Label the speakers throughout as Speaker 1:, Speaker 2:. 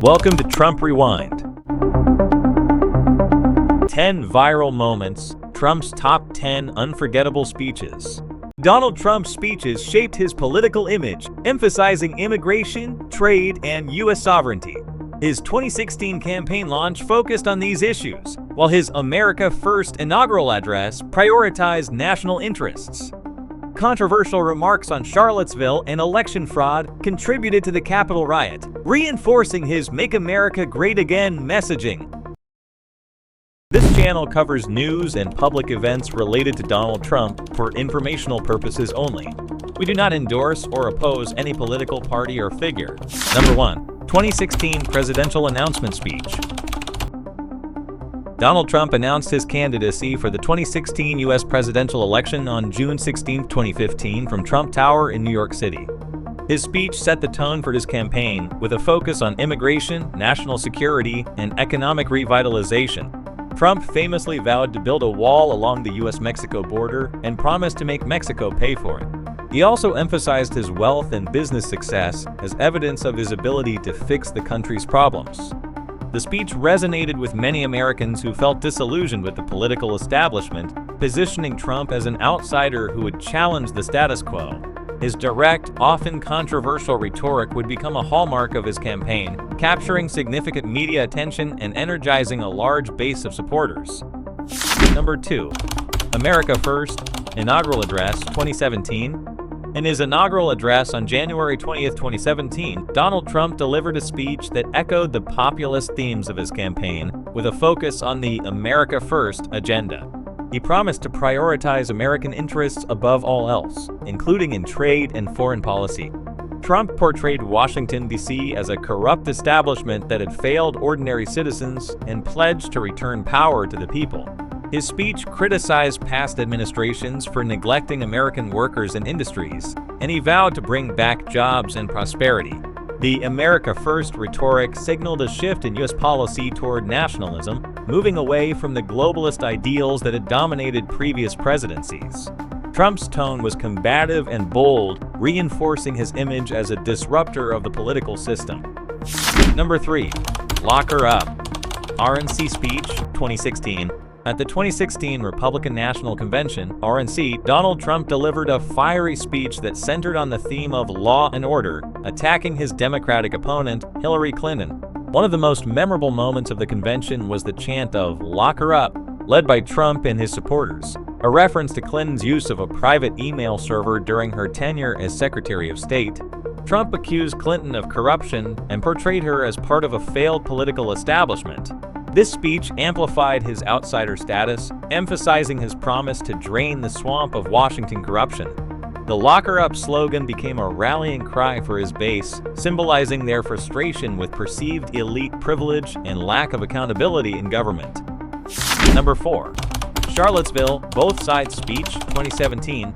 Speaker 1: Welcome to Trump Rewind. 10 viral moments, Trump's top 10 unforgettable speeches. Donald Trump's speeches shaped his political image, emphasizing immigration, trade, and U.S. sovereignty. His 2016 campaign launch focused on these issues, while his America First inaugural address prioritized national interests. Controversial remarks on Charlottesville and election fraud contributed to the Capitol riot, reinforcing his Make America Great Again messaging. This channel covers news and public events related to Donald Trump for informational purposes only. We do not endorse or oppose any political party or figure. Number 1. 2016 Presidential Announcement Speech. Donald Trump announced his candidacy for the 2016 U.S. presidential election on June 16, 2015 from Trump Tower in New York City. His speech set the tone for his campaign with a focus on immigration, national security, and economic revitalization. Trump famously vowed to build a wall along the U.S.-Mexico border and promised to make Mexico pay for it. He also emphasized his wealth and business success as evidence of his ability to fix the country's problems. The speech resonated with many Americans who felt disillusioned with the political establishment, positioning Trump as an outsider who would challenge the status quo. His direct, often controversial rhetoric would become a hallmark of his campaign, capturing significant media attention and energizing a large base of supporters. Number 2. America First Inaugural Address 2017. In his inaugural address on January 20, 2017, Donald Trump delivered a speech that echoed the populist themes of his campaign, with a focus on the America First agenda. He promised to prioritize American interests above all else, including in trade and foreign policy. Trump portrayed Washington, D.C. as a corrupt establishment that had failed ordinary citizens and pledged to return power to the people. His speech criticized past administrations for neglecting American workers and industries, and he vowed to bring back jobs and prosperity. The America First rhetoric signaled a shift in U.S. policy toward nationalism, moving away from the globalist ideals that had dominated previous presidencies. Trump's tone was combative and bold, reinforcing his image as a disruptor of the political system. Number 3. Lock Her Up. RNC Speech 2016. At the 2016 Republican National Convention, RNC, Donald Trump delivered a fiery speech that centered on the theme of law and order, attacking his Democratic opponent, Hillary Clinton. One of the most memorable moments of the convention was the chant of "Lock Her Up," led by Trump and his supporters, a reference to Clinton's use of a private email server during her tenure as Secretary of State. Trump accused Clinton of corruption and portrayed her as part of a failed political establishment. This speech amplified his outsider status, emphasizing his promise to drain the swamp of Washington corruption. The "Lock Her Up" slogan became a rallying cry for his base, symbolizing their frustration with perceived elite privilege and lack of accountability in government. Number 4. Charlottesville Both Sides Speech 2017.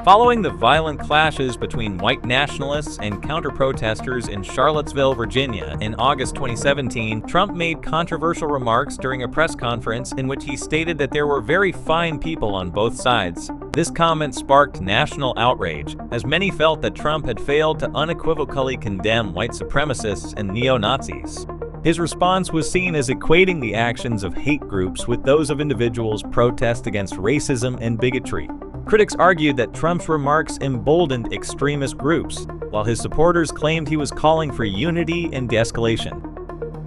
Speaker 1: Following the violent clashes between white nationalists and counter-protesters in Charlottesville, Virginia in August 2017, Trump made controversial remarks during a press conference in which he stated that there were very fine people on both sides. This comment sparked national outrage, as many felt that Trump had failed to unequivocally condemn white supremacists and neo-Nazis. His response was seen as equating the actions of hate groups with those of individuals protest against racism and bigotry. Critics argued that Trump's remarks emboldened extremist groups, while his supporters claimed he was calling for unity and de-escalation.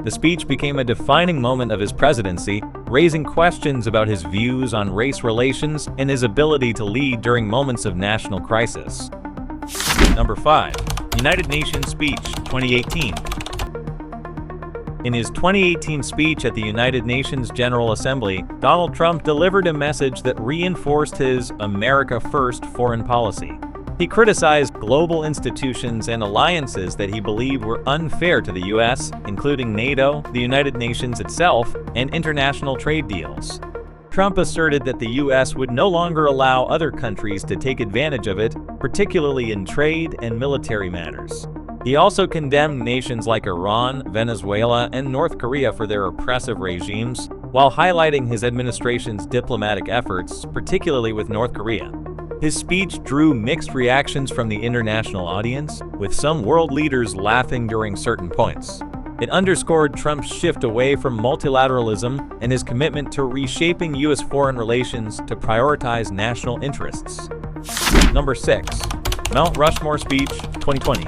Speaker 1: The speech became a defining moment of his presidency, raising questions about his views on race relations and his ability to lead during moments of national crisis. Number 5. United Nations Speech 2018. In his 2018 speech at the United Nations General Assembly, Donald Trump delivered a message that reinforced his America First foreign policy. He criticized global institutions and alliances that he believed were unfair to the U.S., including NATO, the United Nations itself, and international trade deals. Trump asserted that the U.S. would no longer allow other countries to take advantage of it, particularly in trade and military matters. He also condemned nations like Iran, Venezuela, and North Korea for their oppressive regimes, while highlighting his administration's diplomatic efforts, particularly with North Korea. His speech drew mixed reactions from the international audience, with some world leaders laughing during certain points. It underscored Trump's shift away from multilateralism and his commitment to reshaping U.S. foreign relations to prioritize national interests. Number 6. Mount Rushmore Speech 2020.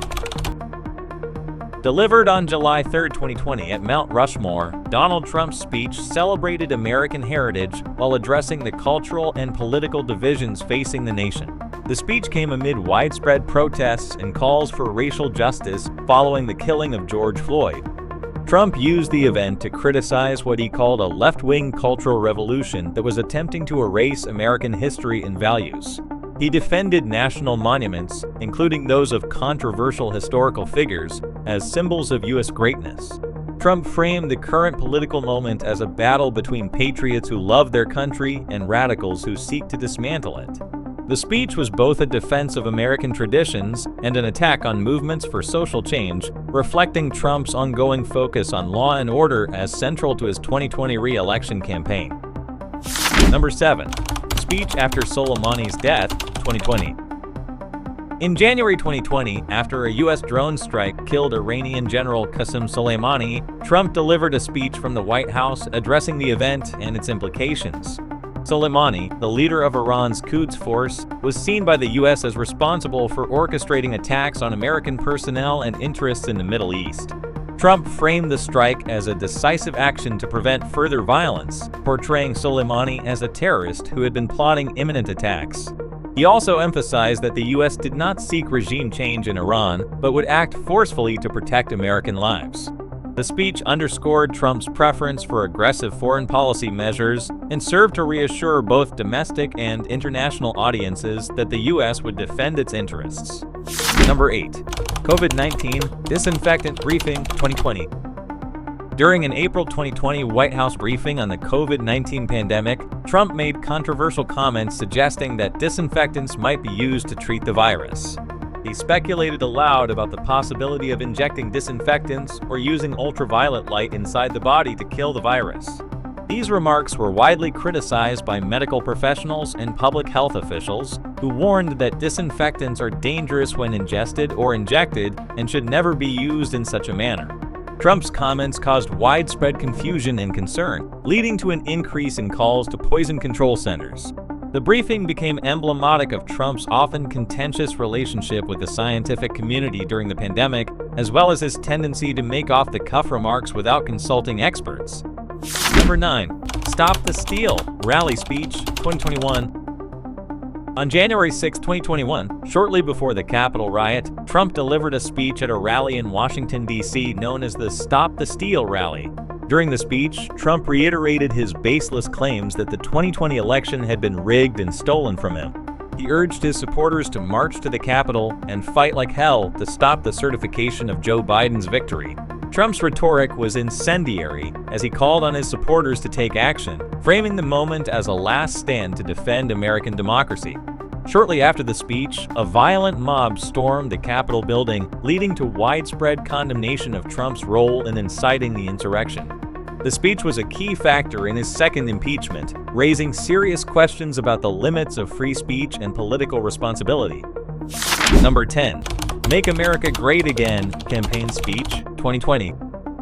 Speaker 1: Delivered on July 3, 2020 at Mount Rushmore, Donald Trump's speech celebrated American heritage while addressing the cultural and political divisions facing the nation. The speech came amid widespread protests and calls for racial justice following the killing of George Floyd. Trump used the event to criticize what he called a left-wing cultural revolution that was attempting to erase American history and values. He defended national monuments, including those of controversial historical figures, as symbols of U.S. greatness. Trump framed the current political moment as a battle between patriots who love their country and radicals who seek to dismantle it. The speech was both a defense of American traditions and an attack on movements for social change, reflecting Trump's ongoing focus on law and order as central to his 2020 re-election campaign. Number 7. Speech after Soleimani's death, 2020. In January 2020, after a U.S. drone strike killed Iranian General Qasem Soleimani, Trump delivered a speech from the White House addressing the event and its implications. Soleimani, the leader of Iran's Quds Force, was seen by the U.S. as responsible for orchestrating attacks on American personnel and interests in the Middle East. Trump framed the strike as a decisive action to prevent further violence, portraying Soleimani as a terrorist who had been plotting imminent attacks. He also emphasized that the U.S. did not seek regime change in Iran, but would act forcefully to protect American lives. The speech underscored Trump's preference for aggressive foreign policy measures and served to reassure both domestic and international audiences that the U.S. would defend its interests. Number 8. COVID-19 Disinfectant Briefing 2020. During an April 2020 White House briefing on the COVID-19 pandemic, Trump made controversial comments suggesting that disinfectants might be used to treat the virus. He speculated aloud about the possibility of injecting disinfectants or using ultraviolet light inside the body to kill the virus. These remarks were widely criticized by medical professionals and public health officials, who warned that disinfectants are dangerous when ingested or injected and should never be used in such a manner. Trump's comments caused widespread confusion and concern, leading to an increase in calls to poison control centers. The briefing became emblematic of Trump's often contentious relationship with the scientific community during the pandemic, as well as his tendency to make off-the-cuff remarks without consulting experts. Number 9. Stop the Steal Rally Speech 2021. On January 6, 2021, shortly before the Capitol riot, Trump delivered a speech at a rally in Washington, D.C. known as the Stop the Steal Rally. During the speech, Trump reiterated his baseless claims that the 2020 election had been rigged and stolen from him. He urged his supporters to march to the Capitol and fight like hell to stop the certification of Joe Biden's victory. Trump's rhetoric was incendiary as he called on his supporters to take action, framing the moment as a last stand to defend American democracy. Shortly after the speech, a violent mob stormed the Capitol building, leading to widespread condemnation of Trump's role in inciting the insurrection. The speech was a key factor in his second impeachment, raising serious questions about the limits of free speech and political responsibility. Number 10. Make America Great Again Campaign Speech 2020.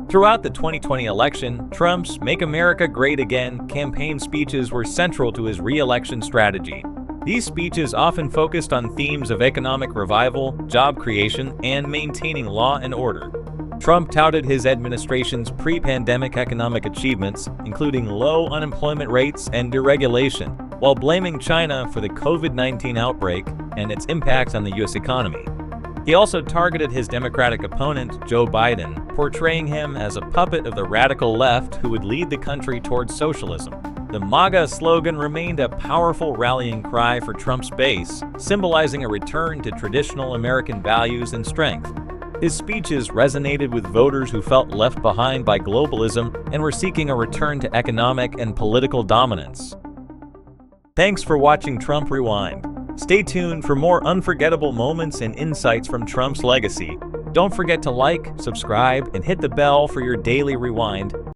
Speaker 1: Throughout the 2020 election, Trump's Make America Great Again campaign speeches were central to his re-election strategy. These speeches often focused on themes of economic revival, job creation, and maintaining law and order. Trump touted his administration's pre-pandemic economic achievements, including low unemployment rates and deregulation, while blaming China for the COVID-19 outbreak and its impact on the U.S. economy. He also targeted his Democratic opponent, Joe Biden, portraying him as a puppet of the radical left who would lead the country towards socialism. The MAGA slogan remained a powerful rallying cry for Trump's base, symbolizing a return to traditional American values and strength. His speeches resonated with voters who felt left behind by globalism and were seeking a return to economic and political dominance. Thanks for watching Trump Rewind. Stay tuned for more unforgettable moments and insights from Trump's legacy. Don't forget to like, subscribe, and hit the bell for your daily rewind.